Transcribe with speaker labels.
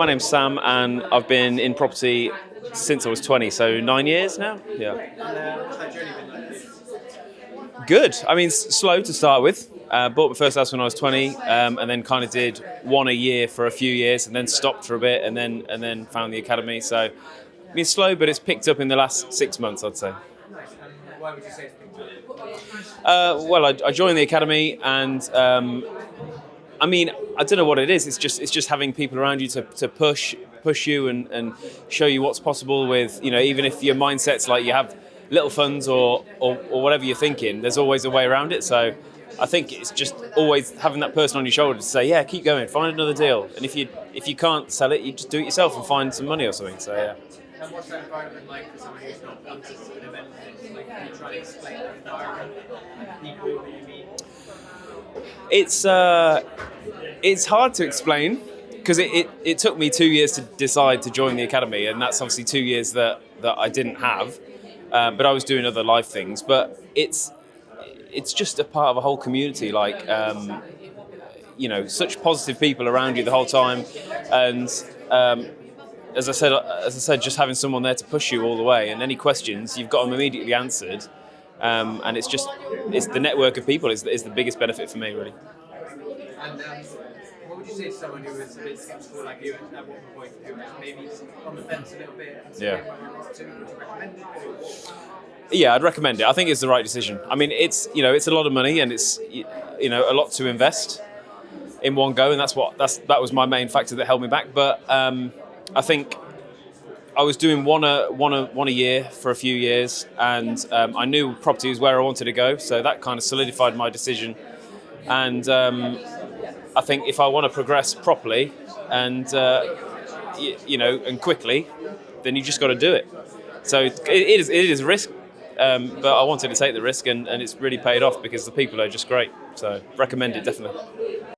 Speaker 1: My name's Sam, and I've been in property since I was 20, so 9 years now. Yeah.
Speaker 2: What's that journey been like for you?
Speaker 1: Good. I mean, slow to start with. Bought my first house when I was 20, and then kind of did one a year for a few years, and then stopped for a bit, and then found the academy. So, I mean, slow, but it's picked up in the last 6 months, I'd say.
Speaker 2: Nice. And why would you say it's been good?
Speaker 1: Well, I joined the academy, and I mean, I don't know what it is. It's just having people around you to push you and show you what's possible with, even if your mindset's like you have little funds or whatever you're thinking, there's always a way around it. So I think it's just always having that person on your shoulder to say, yeah, keep going, find another deal. And if you can't sell it, you just do it yourself and find some money or something. So yeah.
Speaker 2: And what's that environment like for someone who's not done this sort of event? Like, can you try to explain the environment, people that you meet?
Speaker 1: It's hard to explain because it took me 2 years to decide to join the academy, and that's obviously 2 years that I didn't have, but I was doing other life things. But it's just a part of a whole community, like such positive people around you the whole time, and as I said, just having someone there to push you all the way, and any questions you've got them immediately answered. And it's the network of people is the biggest benefit for me, really.
Speaker 2: And what would you say to someone who was a bit skeptical like you at one point, who was maybe on the fence a little bit? And
Speaker 1: Yeah.
Speaker 2: Would you recommend it?
Speaker 1: Yeah, I'd recommend it. I think it's the right decision. I mean, it's a lot of money, and it's a lot to invest in one go, and that was my main factor that held me back. But I think I was doing one a year for a few years, and I knew property was where I wanted to go, so that kind of solidified my decision. And I think if I want to progress properly and and quickly, then you just got to do it. So it is a risk, but I wanted to take the risk, and it's really paid off because the people are just great. So recommend it definitely.